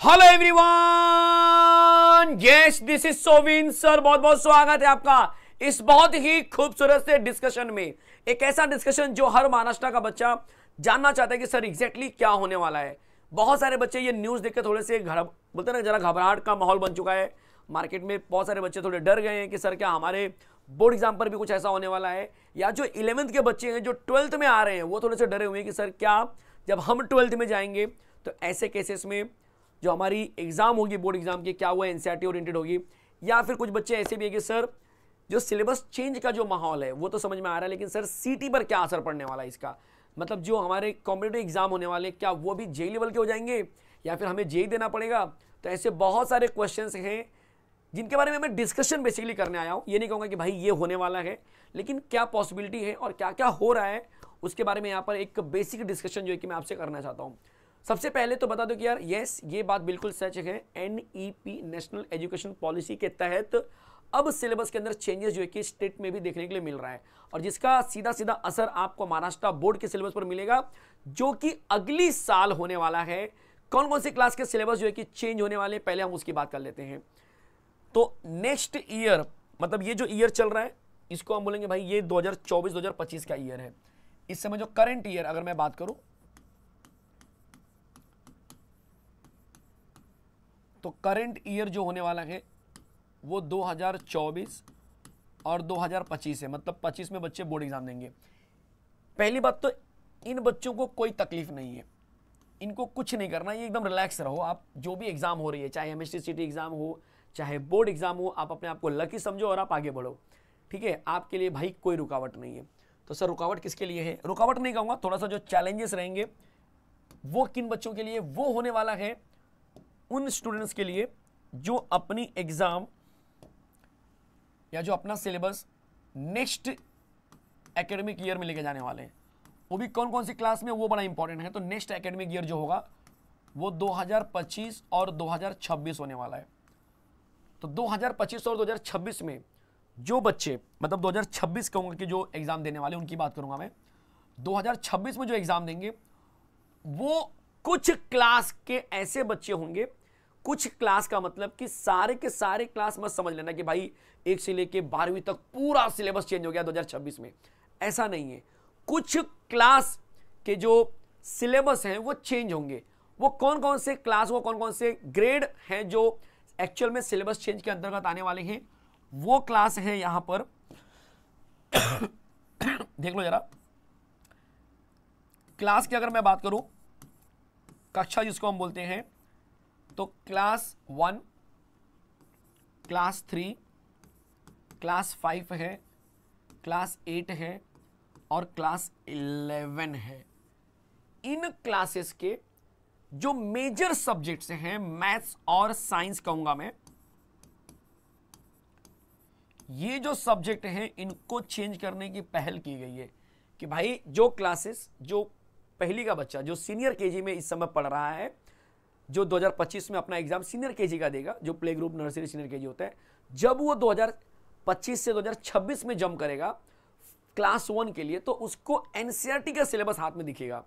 Hello everyone, yes this is Sovin sir. बहुत बहुत स्वागत है आपका इस बहुत ही खूबसूरत से डिस्कशन में। एक ऐसा डिस्कशन जो हर महाराष्ट्र का बच्चा जानना चाहता है कि सर एग्जैक्टली क्या होने वाला है। बहुत सारे बच्चे ये न्यूज देख के थोड़े से बोलते हैं ना, जरा घबराहट का माहौल बन चुका है मार्केट में। बहुत सारे बच्चे थोड़े डर गए हैं कि सर क्या हमारे बोर्ड एग्जाम पर भी कुछ ऐसा होने वाला है, या जो 11th के बच्चे हैं जो 12th में आ रहे हैं वो थोड़े से डरे हुए हैं कि सर क्या जब हम 12th में जाएंगे तो ऐसे केसेस में जो हमारी एग्जाम होगी बोर्ड एग्जाम की, क्या वो एनसीईआरटी ओरिएंटेड होगी, या फिर कुछ बच्चे ऐसे भी है कि सर जो सिलेबस चेंज का जो माहौल है वो तो समझ में आ रहा है, लेकिन सर सीटी पर क्या असर पड़ने वाला है इसका। मतलब जो हमारे कॉम्पिटिटिव एग्जाम होने वाले क्या वो भी जेई लेवल के हो जाएंगे या फिर हमें जेई देना पड़ेगा। तो ऐसे बहुत सारे क्वेश्चंस हैं जिनके बारे में मैं डिस्कशन बेसिकली करने आया हूं। ये नहीं कहूंगा कि भाई ये होने वाला है, लेकिन क्या पॉसिबिलिटी है और क्या क्या हो रहा है उसके बारे में यहाँ पर एक बेसिक डिस्कशन जो है कि मैं आपसे करना चाहता हूँ। सबसे पहले तो बता दो कि यार यस ये बात बिल्कुल सच है, एनईपी नेशनल एजुकेशन पॉलिसी के तहत अब सिलेबस के अंदर चेंजेस जो है कि स्टेट में भी देखने के लिए मिल रहा है, और जिसका सीधा सीधा असर आपको महाराष्ट्र बोर्ड के सिलेबस पर मिलेगा जो कि अगली साल होने वाला है। कौन कौन सी क्लास के सिलेबस जो है कि चेंज होने वाले, पहले हम उसकी बात कर लेते हैं। तो नेक्स्ट ईयर, मतलब ये जो ईयर चल रहा है इसको हम बोलेंगे भाई ये 2024-2025 का ईयर है। इस समय जो करंट ईयर अगर मैं बात करूं तो करंट ईयर जो होने वाला है वो 2024 और 2025 है। मतलब 25 में बच्चे बोर्ड एग्जाम देंगे। पहली बात तो इन बच्चों को कोई तकलीफ नहीं है, इनको कुछ नहीं करना, ये एकदम रिलैक्स रहो। आप जो भी एग्जाम हो रही है, चाहे एमएसटी सिटी एग्जाम हो चाहे बोर्ड एग्जाम हो, आप अपने आप को लकी समझो और आप आगे बढ़ो। ठीक है, आपके लिए भाई कोई रुकावट नहीं है। तो सर रुकावट किसके लिए है? रुकावट नहीं कहूंगा, थोड़ा सा जो चैलेंजेस रहेंगे वो किन बच्चों के लिए, वो होने वाला है उन स्टूडेंट्स के लिए जो अपनी एग्जाम या जो अपना सिलेबस नेक्स्ट एकेडमिक ईयर में लेके जाने वाले हैं। वो भी कौन कौन सी क्लास में, वो बड़ा इंपॉर्टेंट है। तो नेक्स्ट एकेडमिक ईयर जो होगा वो 2025 और 2026 होने वाला है। तो 2025 और 2026 में जो बच्चे, मतलब 2026 कहूंगा कि जो एग्जाम देने वाले उनकी बात करूंगा मैं, 2026 में जो एग्जाम देंगे वो कुछ क्लास के ऐसे बच्चे होंगे, कुछ क्लास का मतलब कि सारे के सारे क्लास मत समझ लेना कि भाई 1 से लेके 12वीं तक पूरा सिलेबस चेंज हो गया 2026 में। ऐसा नहीं है, कुछ क्लास के जो सिलेबस हैं वो चेंज होंगे। वो कौन कौन से क्लास, वो कौन कौन से ग्रेड हैं जो एक्चुअल में सिलेबस चेंज के अंतर्गत आने वाले हैं, वो क्लास है यहां पर देख लो जरा। क्लास की अगर मैं बात करूं, कक्षा जिसको हम बोलते हैं, तो क्लास 1, क्लास 3, क्लास 5 है, क्लास 8 है और क्लास 11 है। इन क्लासेस के जो मेजर सब्जेक्ट्स हैं, मैथ्स और साइंस कहूंगा मैं, ये जो सब्जेक्ट हैं इनको चेंज करने की पहल की गई है कि भाई जो क्लासेस, जो पहली का बच्चा जो सीनियर केजी में इस समय पढ़ रहा है, जो 2025 में अपना एग्जाम सीनियर केजी का देगा, जो play group nursery senior KG होता है, जब वो 2025 से 2026 में जंप करेगा क्लास 1 के लिए, तो उसको एनसीईआरटी का सिलेबस हाथ में दिखेगा।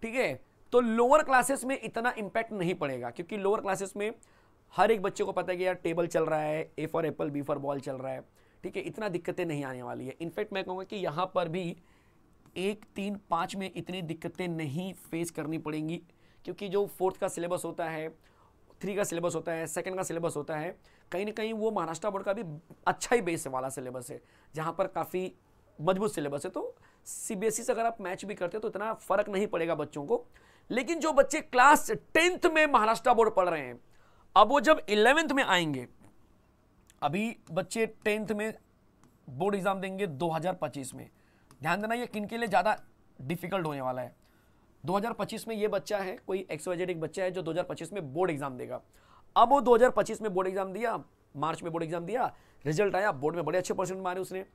ठीक है, तो लोअर क्लासेस में इतना इंपैक्ट नहीं पड़ेगा, क्योंकि लोअर क्लासेस में हर एक बच्चे को पता है कि यार टेबल चल रहा है, A for apple B for ball चल रहा है। ठीक है, इतना दिक्कतें नहीं आने वाली है। इनफैक्ट मैं कहूँगा कि यहाँ पर भी 1, 3, 5 में इतनी दिक्कतें नहीं फेस करनी पड़ेंगी, क्योंकि जो 4th का सिलेबस होता है, 3 का सिलेबस होता है, 2nd का सिलेबस होता है, कहीं ना कहीं वो महाराष्ट्र बोर्ड का भी अच्छा ही बेस वाला सिलेबस है, जहाँ पर काफ़ी मजबूत सिलेबस है। तो सीबीएसई से अगर आप मैच भी करते हो तो इतना फर्क नहीं पड़ेगा बच्चों को। लेकिन जो बच्चे क्लास 10th में महाराष्ट्र बोर्ड पढ़ रहे हैं, अब वो जब 11th में आएंगे, अभी बच्चे 10th में बोर्ड एग्जाम देंगे 2025 में। ध्यान देना ये किन के लिए ज़्यादा डिफिकल्ट होने वाला है। 2025 में ये बच्चा है, कोई XYZ एक बच्चा है जो 2025 में बोर्ड एग्जाम देगा। अब वो 2025 में बोर्ड एग्जाम दिया, मार्च में बोर्ड एग्जाम दिया, रिजल्ट आया, बोर्ड में बड़े अच्छे परसेंट मारे उसने।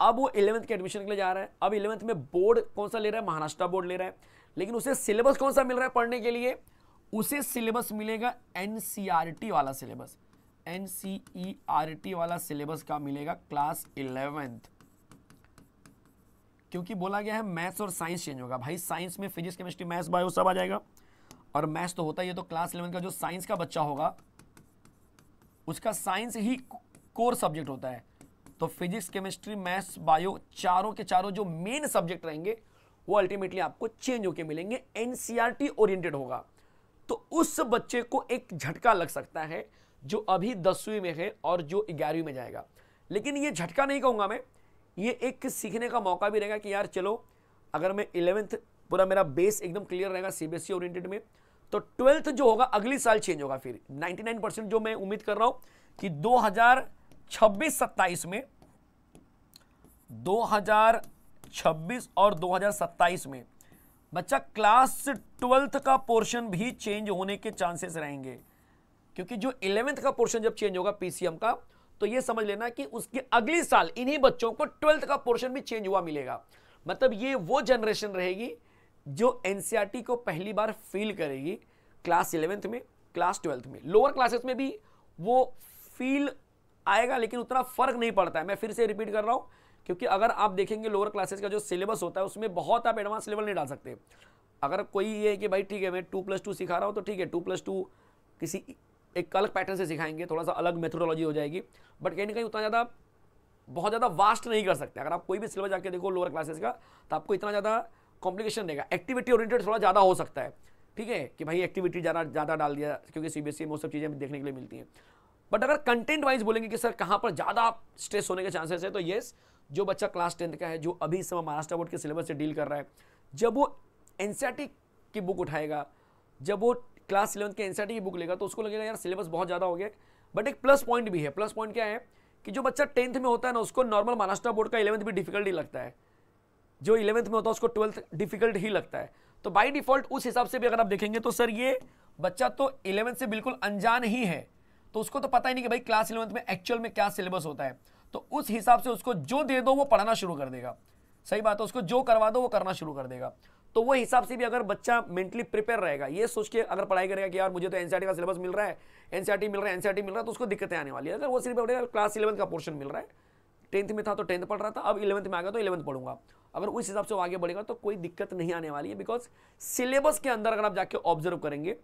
अब वो 11th के एडमिशन के लिए जा रहा है। अब 11th में बोर्ड कौन सा ले रहा है? महाराष्ट्र बोर्ड ले रहा है। लेकिन उसे सिलेबस कौन सा मिल रहा है पढ़ने के लिए? उसे सिलेबस मिलेगा एनसीईआरटी वाला सिलेबस, एनसीईआरटी वाला सिलेबस का मिलेगा क्लास 11th। क्योंकि बोला गया है मैथ्स और साइंस चेंज होगा। भाई साइंस में फिजिक्स केमिस्ट्री मैथ्स बायो सब आ जाएगा, और मैथ्स तो होता ही है, तो क्लास 11 का जो साइंस का बच्चा होगा उसका साइंस ही कोर सब्जेक्ट होता है। तो फिजिक्स, केमिस्ट्री, मैथ्स, बायो, चारों के चारों जो मेन सब्जेक्ट रहेंगे वो अल्टीमेटली आपको चेंज होके मिलेंगे, एनसीईआरटी ओरिएंटेड होगा। तो उस बच्चे को एक झटका लग सकता है जो अभी 10वीं में है और जो 11वीं में जाएगा। लेकिन ये झटका नहीं कहूंगा मैं, ये एक सीखने का मौका भी रहेगा कि यार चलो, अगर मैं 11th पूरा मेरा बेस एकदम क्लियर रहेगा सीबीएसई ओरिएंटेड में, तो 12th जो होगा अगली साल चेंज होगा। फिर 99% जो मैं उम्मीद कर रहा हूं कि 2026-27 में, 2026 और 2027 में बच्चा क्लास 12th का पोर्शन भी चेंज होने के चांसेस रहेंगे। क्योंकि जो 11th का पोर्शन जब चेंज होगा पीसीएम का, तो ये समझ लेना कि उसके अगले साल इन्हीं बच्चों को 12th का पोर्शन भी चेंज हुआ मिलेगा। मतलब ये वो जनरेशन रहेगी जो एनसीईआरटी को पहली बार फील करेगी क्लास 11th में, क्लास 12th में। लोअर क्लासेस में भी वो फील आएगा, लेकिन उतना फर्क नहीं पड़ता है। मैं फिर से रिपीट कर रहा हूं, क्योंकि अगर आप देखेंगे लोअर क्लासेस का जो सिलेबस होता है उसमें बहुत आप एडवांस लेवल नहीं डाल सकते। अगर कोई ये है कि भाई ठीक है मैं 2+2 सिखा रहा हूं, तो ठीक है 2+2 किसी एक अलग पैटर्न से सिखाएंगे, थोड़ा सा अलग मेथोडोलॉजी हो जाएगी, बट कहीं ना कहीं उतना ज़्यादा बहुत ज़्यादा वास्ट नहीं कर सकते। अगर आप कोई भी सिलेबस जाके देखो लोअर क्लासेस का, तो आपको इतना ज़्यादा कॉम्प्लिकेशन रहेगा। एक्टिविटी ओरिएंटेड थोड़ा ज़्यादा हो सकता है, ठीक है, कि भाई एक्टिविटी ज़्यादा डाल दिया, क्योंकि सीबीएसई में वो सब चीज़ें देखने के लिए मिलती हैं। बट अगर कंटेंट वाइज बोलेंगे कि सर कहाँ पर ज़्यादा स्ट्रेस होने के चांसेस है, तो येस, जो बच्चा क्लास 10th का है, जो अभी इस समय महाराष्ट्र बोर्ड के सिलेबस से डील कर रहा है, जब वो एनसीईआरटी की बुक उठाएगा, जब वो क्लास 11th के एनसीईआरटी की बुक लेगा, तो उसको लगेगा यार सिलेबस बहुत ज़्यादा हो गया। बट एक प्लस पॉइंट भी है। प्लस पॉइंट क्या है कि जो बच्चा 10th में होता है ना, उसको नॉर्मल महाराष्ट्र बोर्ड का 11th भी डिफिकल्ट ही लगता है। जो 11th में होता है उसको 12th डिफिकल्ट ही लगता है। तो बाय डिफॉल्ट उस हिसाब से भी अगर आप देखेंगे तो सर ये बच्चा तो 11th से बिल्कुल अनजान ही है, तो उसको तो पता ही नहीं कि भाई क्लास 11th में एक्चुअल में क्या सिलेबस होता है। तो उस हिसाब से उसको जो दे दो वो पढ़ना शुरू कर देगा। सही बात है, उसको जो करवा दो वो करना शुरू कर देगा। तो वो हिसाब से भी अगर बच्चा मेंटली प्रिपेयर रहेगा, ये सोच के अगर पढ़ाई करेगा कि यार मुझे तो एनसीईआरटी का सिलेबस मिल रहा है, एनसीईआरटी मिल रहा है, तो उसको दिक्कतें आने वाली है। अगर वो सिर्फ क्लास 11th का पोर्शन मिल रहा है, 10th में था तो 10th पढ़ रहा था, अब 11th में आ गया तो 11th पढ़ूंगा, अगर उस हिसाब से वो आगे बढ़ेगा तो कोई दिक्कत नहीं आने वाली है। बिकॉज सिलेबस के अंदर अगर आप जाके ऑब्जर्व करेंगे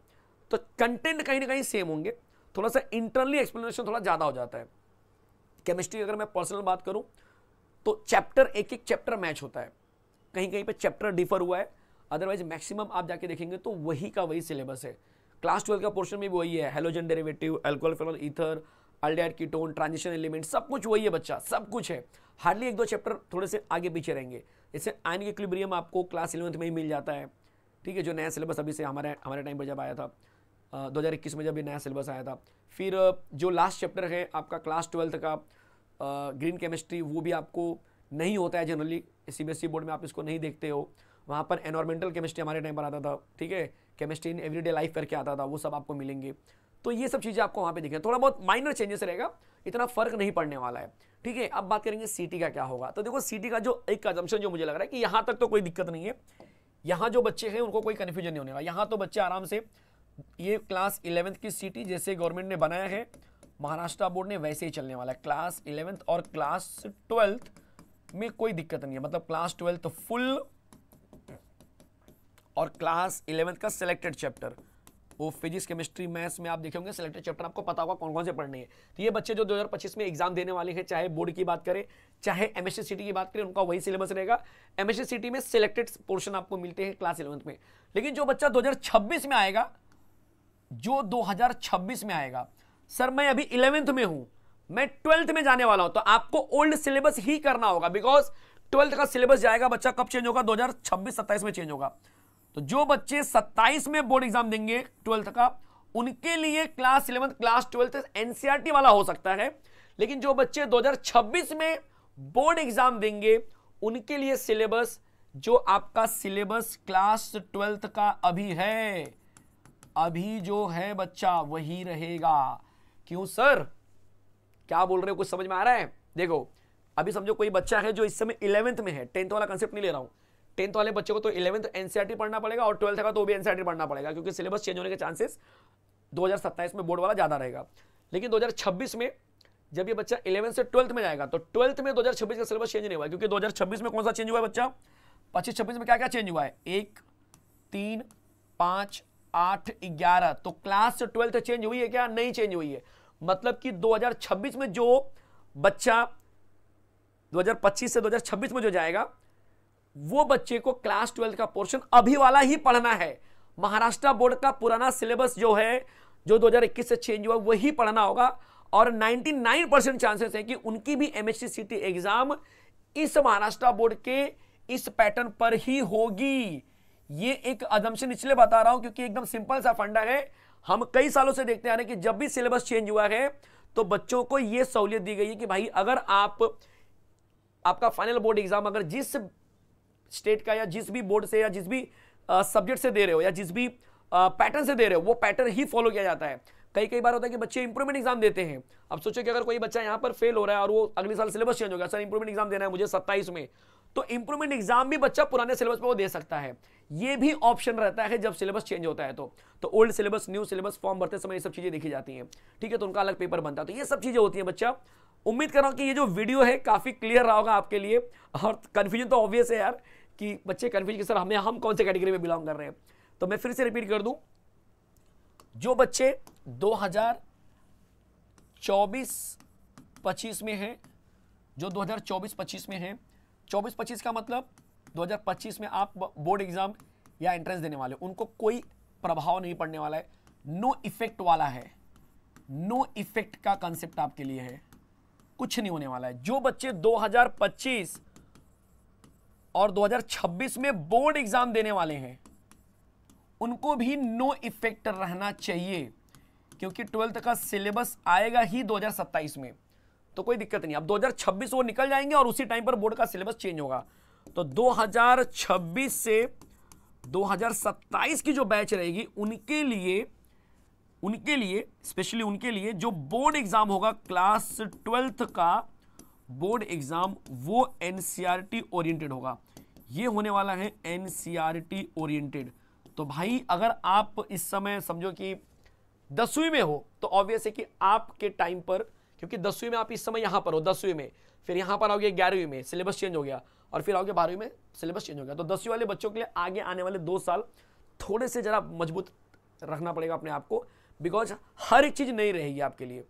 तो कंटेंट कहीं ना कहीं सेम होंगे, थोड़ा सा इंटरनली एक्सप्लेनेशन थोड़ा ज़्यादा हो जाता है। केमिस्ट्री अगर मैं पर्सनल बात करूं तो चैप्टर एक चैप्टर मैच होता है, कहीं कहीं पे चैप्टर डिफर हुआ है, अदरवाइज मैक्सिमम आप जाके देखेंगे तो वही का वही सिलेबस है। क्लास 12 का पोर्शन में भी वही है, halogen derivative, alcohol, phenol, ether, aldehyde, ketone, transition element, सब कुछ वही है बच्चा, सब कुछ है। हार्डली 1-2 चैप्टर थोड़े से आगे पीछे रहेंगे। जैसे आयनिक इक्विलिब्रियम आपको क्लास 11th में ही मिल जाता है, ठीक है, जो नया सिलेबस अभी से हमारे टाइम पर जब आया था, 2021 में जब भी नया सिलेबस आया था। फिर जो लास्ट चैप्टर है आपका क्लास 12th का ग्रीन केमिस्ट्री, वो भी आपको नहीं होता है जनरली, सीबीएसई बोर्ड में आप इसको नहीं देखते हो। वहाँ पर एनवायरमेंटल केमिस्ट्री हमारे टाइम पर आता था, ठीक है, केमिस्ट्री इन एवरीडे लाइफ करके आता था, वो सब आपको मिलेंगे। तो ये सब चीज़ें आपको वहाँ पे दिखेंगे, थोड़ा बहुत माइनर चेंजेस रहेगा, इतना फर्क नहीं पड़ने वाला है, ठीक है। अब बात करेंगे सीटी का क्या होगा। तो देखो सीटी का जो एक अजम्पशन जो मुझे लग रहा है कि यहाँ तक तो कोई दिक्कत नहीं है, यहाँ जो बच्चे हैं उनको कोई कन्फ्यूजन नहीं होने वाला। यहाँ तो बच्चे आराम से ये क्लास 11th की सीटी जैसे गवर्नमेंट ने बनाया है, महाराष्ट्र बोर्ड ने वैसे ही चलने वाला है। क्लास 11th और क्लास 12th में कोई दिक्कत नहीं है, मतलब क्लास 12th फुल और क्लास 11th का सिलेक्टेड चैप्टर, वो फिजिक्स, केमिस्ट्री, मैथ्स में आप देखेंगे सिलेक्टेड चैप्टर आपको पता होगा कौन कौन से पढ़ने हैं। तो ये बच्चे जो 2025 में एग्जाम देने वाले हैं, चाहे बोर्ड की बात करें चाहे एमएससी सीटी की बात करें, उनका वही सिलेबस रहेगा। एमएससी सीटी में सिलेक्टेड पोर्शन आपको मिलते हैं क्लास 11th में। लेकिन जो बच्चा 2026 में आएगा, जो 2026 में आएगा, सर मैं अभी 11th में हूं, मैं 12th में जाने वाला हूं, तो आपको ओल्ड सिलेबस ही करना होगा। बिकॉज 12th का सिलेबस जाएगा बच्चा कब चेंज होगा, 2026-27 में चेंज होगा। तो जो बच्चे 27 में बोर्ड एग्जाम देंगे 12th का, उनके लिए class 11th class 12th NCERT वाला हो सकता है। लेकिन जो बच्चे 2026 में बोर्ड एग्जाम देंगे, उनके लिए सिलेबस जो आपका सिलेबस क्लास 12th का अभी है, अभी जो है बच्चा वही रहेगा। क्यों सर, क्या बोल रहे हो, कुछ समझ में आ रहा है? देखो अभी समझो कोई बच्चा है जो इस समय 11th में है, 10th वाला कंसेप्ट नहीं ले रहा हूं, 10th वाले बच्चे को तो 11th एनसीईआरटी पढ़ना पड़ेगा और 12th का तो भी एनसीईआरटी पढ़ना पड़ेगा, क्योंकि सिलेबस चेंज होने के चांसेस 2027 में बोर्ड वाला ज्यादा रहेगा। लेकिन 2026 में जब ये बच्चा 11th से 12th में जाएगा, तो 12th में 2026 का सिलेबस चेंज नहीं हुआ, क्योंकि 2026 में कौन सा चेंज हुआ है बच्चा, 25-26 में क्या क्या चेंज हुआ है, 1, 3, 5, 8, 11, तो क्लास 12 चेंज हुई है क्या? नहीं चेंज हुई है। मतलब कि 2026 में जो बच्चा 2025 से 2026 में जो जाएगा, वो बच्चे को क्लास 12 का पोर्शन अभी वाला ही पढ़ना है। महाराष्ट्र बोर्ड का पुराना सिलेबस जो है, जो 2021 से चेंज हुआ, वही पढ़ना होगा। और 99% चांसेस है कि उनकी भी MHCCT एग्जाम इस महाराष्ट्र बोर्ड के इस पैटर्न पर ही होगी। ये एक अजम्पशन इसलिए बता रहा हूं क्योंकि एकदम सिंपल सा फंडा है। हम कई सालों से देखते आ रहे हैं कि जब भी सिलेबस चेंज हुआ है तो बच्चों को यह सहूलियत दी गई है कि भाई अगर आपका फाइनल बोर्ड एग्जाम अगर जिस स्टेट का या जिस भी बोर्ड से या जिस भी सब्जेक्ट से दे रहे हो या जिस भी पैटर्न से दे रहे हो, वो पैटर्न ही फॉलो किया जाता है। कई बार होता है कि बच्चे इंप्रूवमेंट एग्जाम देते हैं। अब सोचो कि अगर कोई बच्चा यहां पर फेल हो रहा है और वो अगले साल सिलेबस चेंज हो गया, सर इंप्रूवमेंट एग्जाम देना है मुझे 27 में, तो इंप्रूवमेंट एग्जाम भी बच्चा पुराने सिलेबस पे वो दे सकता है। ये भी ऑप्शन रहता है जब सिलेबस चेंज होता है। तो old syllabus, new syllabus, form भरते समय ये सब चीजें देखी जाती हैं, ठीक है, तो उनका अलग पेपर बनता है। तो ये सब चीजें होती हैं बच्चा। उम्मीद कर रहा हूं कि ये जो वीडियो है काफी क्लियर रहा होगा आपके लिए। और कंफ्यूजन तो ऑब्वियस है यार कि बच्चे कंफ्यूज कि सर हम कौन से कैटेगरी में बिलोंग कर रहे हैं। तो मैं फिर से रिपीट कर दूं, जो बच्चे 2024-25 में हैं, जो 2024-25 में हैं, 24-25 का मतलब 2025 में आप बोर्ड एग्जाम या एंट्रेंस देने वाले, उनको कोई प्रभाव नहीं पड़ने वाला है। नो इफेक्ट वाला है। नो इफेक्ट का कंसेप्ट आपके लिए है, कुछ नहीं होने वाला है। जो बच्चे 2025 और 2026 में बोर्ड एग्जाम देने वाले हैं, उनको भी नो इफेक्ट रहना चाहिए, क्योंकि 12th का सिलेबस आएगा ही 2027 में, तो कोई दिक्कत नहीं। अब 2026 वो निकल जाएंगे और उसी टाइम पर बोर्ड का सिलेबस चेंज होगा। तो 2026 से 2027 की जो बैच रहेगी, उनके लिए स्पेशली उनके लिए जो बोर्ड एग्जाम होगा, क्लास 12th का बोर्ड एग्जाम, वो NCERT ओरिएंटेड होगा। ये होने वाला है NCERT ओरिएंटेड। तो भाई अगर आप इस समय समझो कि 10वीं में हो, तो ऑब्वियस है कि आपके टाइम पर, क्योंकि 10वीं में आप इस समय यहां पर हो, 10वीं में, फिर यहां पर आओगे 11वीं में, सिलेबस चेंज हो गया, और फिर आओगे 12वीं में, सिलेबस चेंज हो गया। तो 10वीं वाले बच्चों के लिए आगे आने वाले 2 साल थोड़े से जरा मजबूत रखना पड़ेगा अपने आप को, बिकॉज हर एक चीज नहीं रहेगी आपके लिए,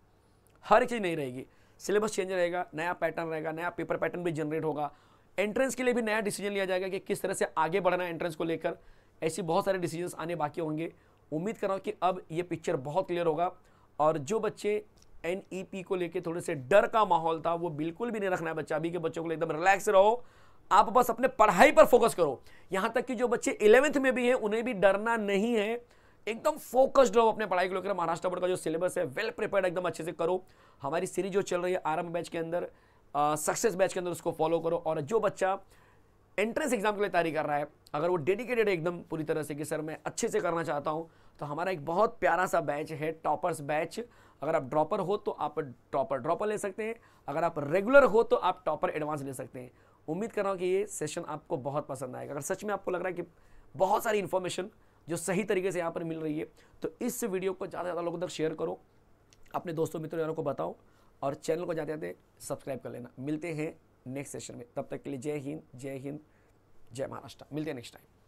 हर एक चीज नहीं रहेगी। सिलेबस चेंज रहेगा, नया पैटर्न रहेगा, नया पेपर पैटर्न भी जनरेट होगा। एंट्रेंस के लिए भी नया डिसीजन लिया जाएगा कि किस तरह से आगे बढ़ना है एंट्रेंस को लेकर। ऐसी बहुत सारे डिसीजंस आने बाकी होंगे। उम्मीद कर रहा हूं कि अब ये पिक्चर बहुत क्लियर होगा। और जो बच्चे NEP को लेकर थोड़े से डर का माहौल था, वो बिल्कुल भी नहीं रखना है बच्चा। अभी के बच्चों को एकदम रिलैक्स रहो, आप बस अपने पढ़ाई पर फोकस करो। यहां तक कि जो बच्चे 11th में भी हैं, उन्हें भी डरना नहीं है। एकदम फोकस्ड रहो अपने पढ़ाई को लेकर। महाराष्ट्र बोर्ड का जो सिलेबस है, वेल प्रिपेयर्ड एकदम अच्छे से करो। हमारी सीरीज जो चल रही है आरंभ बैच के अंदर, सक्सेस बैच के अंदर, उसको फॉलो करो। और जो बच्चा एंट्रेंस एग्जाम के लिए तैयारी कर रहा है, अगर वो डेडिकेटेड है एकदम पूरी तरह से कि सर मैं अच्छे से करना चाहता हूं, तो हमारा एक बहुत प्यारा सा बैच है, टॉपर्स बैच। अगर आप ड्रॉपर हो तो आप ड्रॉपर ले सकते हैं, अगर आप रेगुलर हो तो आप टॉपर एडवांस ले सकते हैं। उम्मीद कर रहा हूं कि ये सेशन आपको बहुत पसंद आएगा। अगर सच में आपको लग रहा है कि बहुत सारी इंफॉर्मेशन जो सही तरीके से यहाँ पर मिल रही है, तो इस वीडियो को ज़्यादा से ज़्यादा लोगों तक शेयर करो, अपने दोस्तों मित्रों यारों को बताओ, और चैनल को जाते जाते सब्सक्राइब कर लेना। मिलते हैं नेक्स्ट सेशन में, तब तक के लिए जय हिंद, जय हिंद, जय महाराष्ट्र। मिलते हैं नेक्स्ट टाइम।